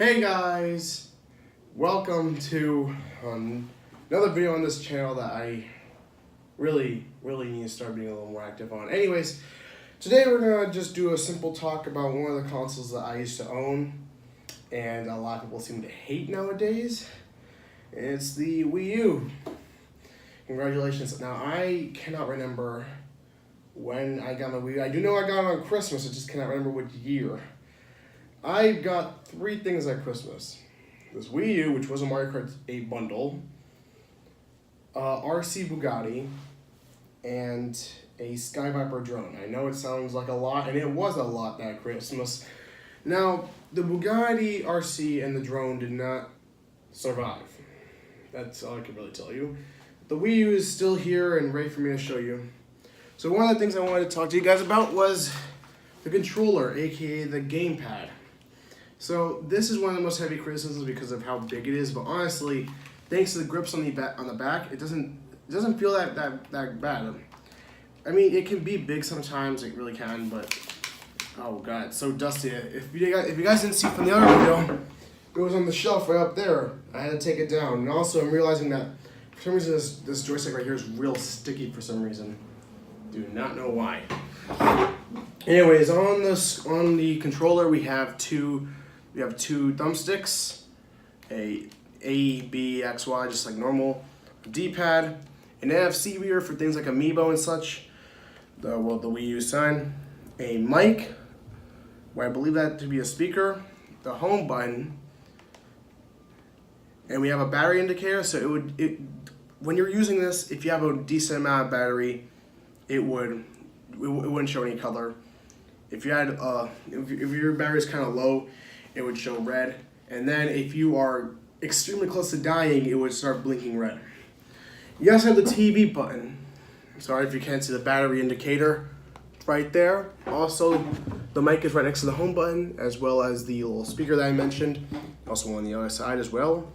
Hey guys, welcome to another video on this channel that I really need to start being a little more active on. Anyways, today we're gonna just do a simple talk about one of the consoles that I used to own and a lot of people seem to hate nowadays. It's the Wii U. Congratulations. Now I cannot remember when I got my Wii U. I do know I got it on Christmas, I just cannot remember what year. I got three things at Christmas. This Wii U, which was a Mario Kart 8 bundle, RC Bugatti, and a Sky Viper drone. I know it sounds like a lot, and it was a lot at Christmas. Now, the Bugatti, RC, and the drone did not survive. That's all I can really tell you. The Wii U is still here and ready for me to show you. So one of the things I wanted to talk to you guys about was the controller, aka the gamepad. So this is one of the most heavy criticisms because of how big it is, but honestly, thanks to the grips on the back, it doesn't feel that bad. I mean, it can be big sometimes, it really can, but oh god, it's so dusty. If you guys didn't see from the other video, it was on the shelf right up there. I had to take it down, and also I'm realizing that for some reason this joystick right here is real sticky for some reason. Do not know why. Anyways, on the controller we have two thumbsticks, a B, X, Y, just like normal, D-pad, an NFC reader for things like Amiibo and such, the Wii U sign, a mic, where I believe that to be a speaker, the home button, and we have a battery indicator. So when you're using this, if you have a decent amount of battery, it wouldn't show any color. If you had if your battery is kind of low, it would show red, and then if you are extremely close to dying, it would start blinking red. You also have the TV button. Sorry if you can't see the battery indicator right there. Also, the mic is right next to the home button, as well as the little speaker that I mentioned, also on the other side as well.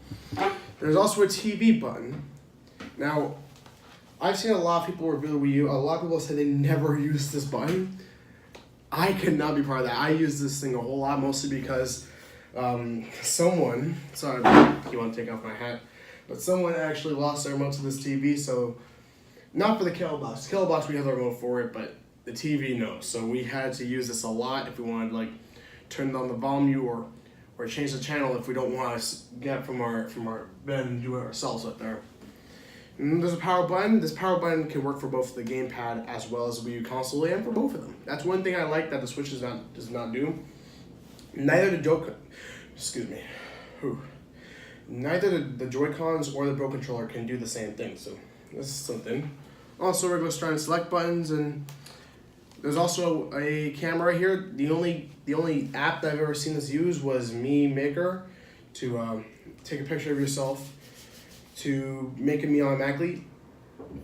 There's also a TV button. Now, I've seen a lot of people review the Wii U. A lot of people say they never use this button. I could not be part of that. I use this thing a whole lot, mostly because someone, sorry, you want to take off my hat, but someone actually lost their remote to this TV, so not for the cable box. The cable box, we have the remote for it, but the TV, no. So we had to use this a lot if we wanted to, like, turn on the volume or change the channel if we don't want to get from our bed and do it ourselves up there. And there's a power button. This power button can work for both the gamepad as well as the Wii U console, and for both of them. That's one thing I like that the Switch does not do. Neither the Joy-Cons or the Pro Controller can do the same thing. So this is something. Also, regular start and select buttons, and there's also a camera right here. The only app that I've ever seen this use was Me Maker to take a picture of yourself, to make a me automatically.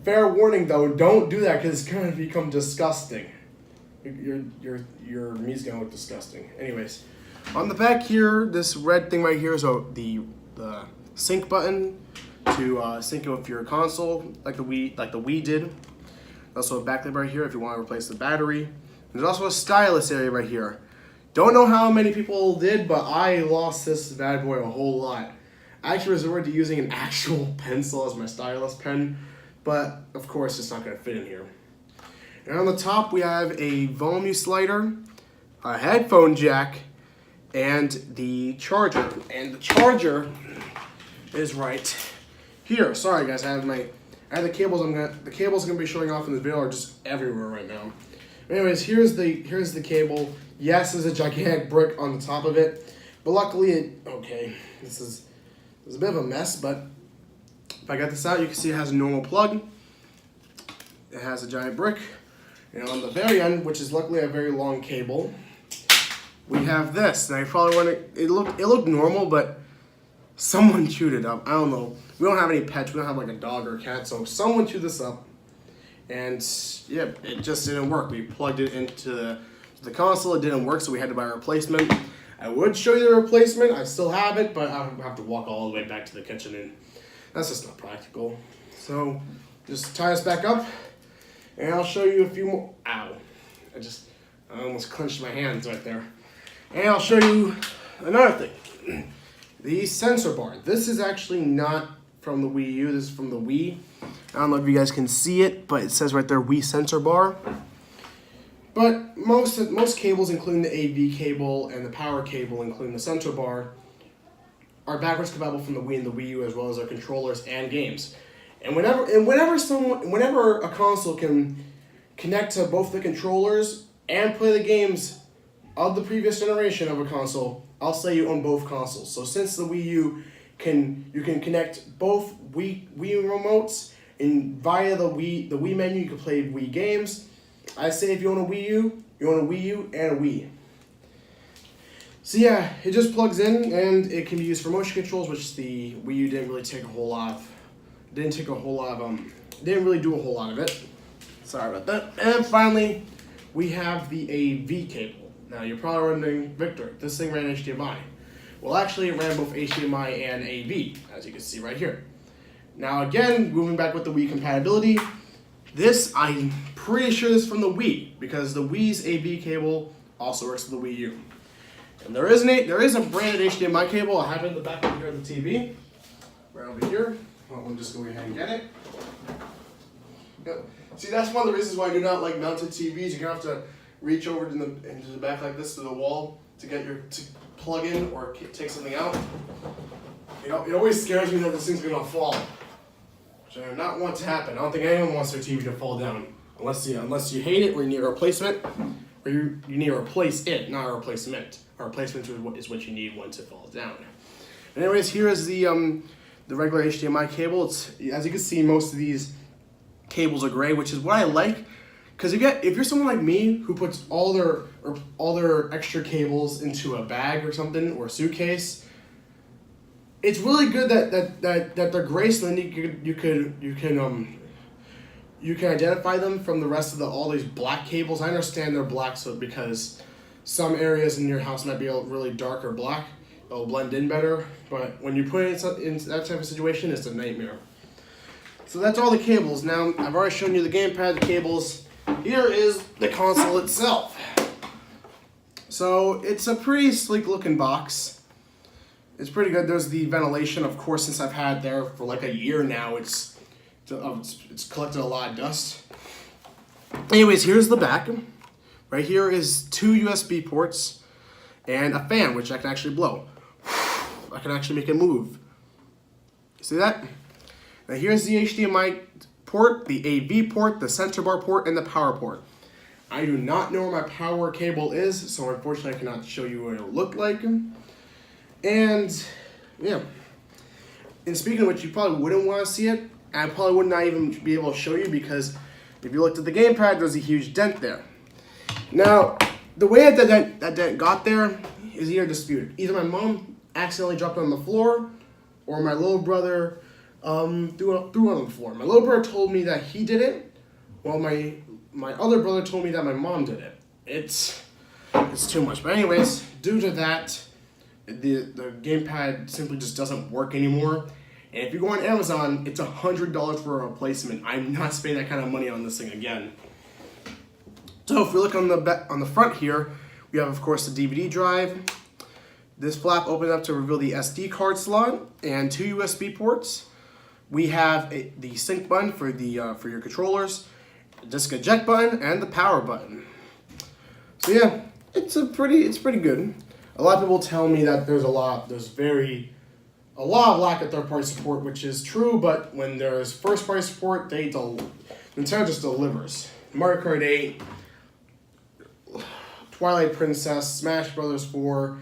Fair warning though, don't do that because it's gonna become disgusting. Your me's gonna look disgusting. Anyways, on the back here, this red thing right here is the sync button to sync it with your console, like the Wii did. Also a backlight right here if you want to replace the battery. There's also a stylus area right here. Don't know how many people did, but I lost this bad boy a whole lot. I actually resorted to using an actual pencil as my stylus pen, but of course it's not going to fit in here. And on the top we have a volume slider, a headphone jack, and the charger. And the charger is right here. Sorry guys, I have the cables. The cables I'm gonna be showing off in this video are just everywhere right now. Anyways, here's the cable. Yes, there's a gigantic brick on the top of it, but luckily this is a bit of a mess, but if I got this out, you can see it has a normal plug. It has a giant brick. And on the very end, which is luckily a very long cable, we have this. Now you probably wonder, it looked normal, but someone chewed it up. I don't know. We don't have any pets. We don't have like a dog or a cat, so someone chewed this up. And yeah, it just didn't work. We plugged it into the console. It didn't work, so we had to buy a replacement. I would show you the replacement. I still have it, but I have to walk all the way back to the kitchen, and that's just not practical. So just tie this back up, and I'll show you a few more. Ow! I almost clenched my hands right there. And I'll show you another thing. The sensor bar. This is actually not from the Wii U. This is from the Wii. I don't know if you guys can see it, but it says right there Wii sensor bar. But most cables, including the AV cable and the power cable, including the sensor bar, are backwards compatible from the Wii and the Wii U, as well as their controllers and games. And whenever a console can connect to both the controllers and play the games of the previous generation of a console, I'll say you own both consoles. So since the Wii U you can connect both Wii remotes, and via the Wii menu you can play Wii games. I say if you own a Wii U, you own a Wii U and a Wii. So yeah, it just plugs in and it can be used for motion controls, which the Wii U didn't really take a whole lot of. Didn't really do a whole lot of it. Sorry about that. And finally, we have the AV cable. Now you're probably wondering, Victor, this thing ran HDMI. Well, actually, it ran both HDMI and AV, as you can see right here. Now again, moving back with the Wii compatibility, this, I'm pretty sure this is from the Wii, because the Wii's AV cable also works with the Wii U. And there is a branded HDMI cable. I have it in the back of here of the TV, right over here. We'll just go ahead and get it. Yep. See, that's one of the reasons why I do not like mounted TVs. You're gonna have to reach over into the back like this to the wall to get to plug in or take something out. You know, it always scares me that this thing's gonna fall, which I do not want to happen. I don't think anyone wants their TV to fall down, unless you hate it or you need a replacement, or you need to replace it, not a replacement. A replacement is what you need once it falls down. Anyways, here is the regular HDMI cable. It's, as you can see, most of these cables are gray, which is what I like, because if you're someone like me who puts all their extra cables into a bag or something, or a suitcase, it's really good that they're gray, so then you can identify them from the rest of all these black cables. I understand they're black, so because some areas in your house might be really dark or black, it'll blend in better. But when you put it in that type of situation, it's a nightmare. So that's all the cables. Now, I've already shown you the gamepad, the cables. Here is the console itself. So it's a pretty sleek looking box. It's pretty good. There's the ventilation, of course, since I've had there for like a year now. It's collected a lot of dust. Anyways, here's the back. Right here is 2 USB ports and a fan, which I can actually blow. I can actually make it move. See that? Now here's the HDMI port, the AV port, the sensor bar port, and the power port. I do not know where my power cable is, so unfortunately I cannot show you what it'll look like. And yeah. And speaking of which, you probably wouldn't want to see it. I probably would not even be able to show you, because if you looked at the gamepad, there's a huge dent there. Now, the way that dent got there is either disputed. Either my mom accidentally dropped it on the floor, or my little brother threw it on the floor. My little brother told me that he did it, while my other brother told me that my mom did it. It's too much. But anyways, due to that, the gamepad simply just doesn't work anymore. And if you go on Amazon, it's $100 for a replacement. I'm not spending that kind of money on this thing again. So if we look on the front here, we have, of course, the DVD drive. This flap opens up to reveal the SD card slot and 2 USB ports. We have the sync button for your controllers, the disc eject button, and the power button. So yeah, it's pretty good. A lot of people tell me that there's a lot of lack of third-party support, which is true. But when there's first-party support, Nintendo just delivers. Mario Kart 8. Twilight Princess, Smash Brothers 4,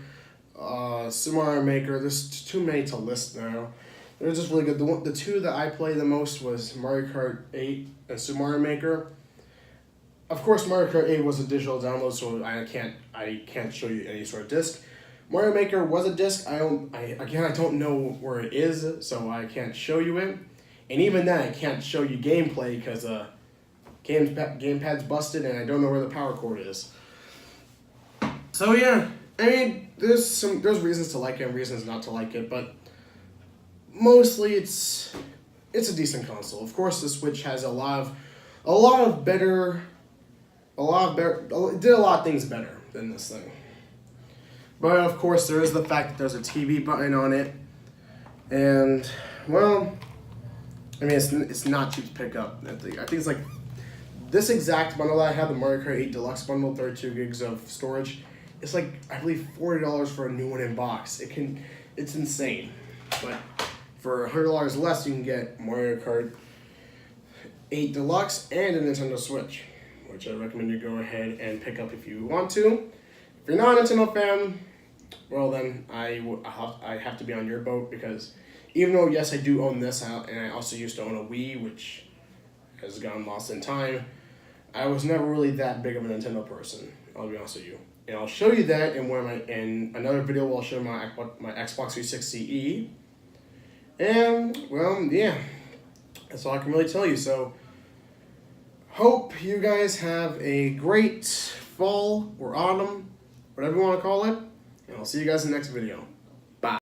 Super Mario Maker. There's too many to list now. They're just really good. The two that I played the most was Mario Kart 8 and Super Mario Maker. Of course, Mario Kart 8 was a digital download, so I can't show you any sort of disc. Mario Maker was a disc. I don't know where it is, so I can't show you it. And even then, I can't show you gameplay because gamepad's busted and I don't know where the power cord is. So yeah, I mean, there's reasons to like it and reasons not to like it, but mostly it's a decent console. Of course, the Switch has it did a lot of things better than this thing. But of course, there is the fact that there's a TV button on it, and well, I mean it's not cheap to pick up. I think it's like this exact bundle that I have, the Mario Kart 8 Deluxe bundle, 32 gigs of storage. It's like I believe $40 for a new one in box. It's insane. But for $100 less, you can get Mario Kart 8 Deluxe and a Nintendo Switch, which I recommend you go ahead and pick up if you want to. If you're not a Nintendo fan, well then I have to be on your boat, because even though yes I do own this and I also used to own a Wii, which has gone lost in time, I was never really that big of a Nintendo person. I'll be honest with you, and I'll show you that in another video where I'll show my Xbox 360e. And well, yeah, that's all I can really tell you. So hope you guys have a great fall or autumn, whatever you want to call it, and I'll see you guys in the next video.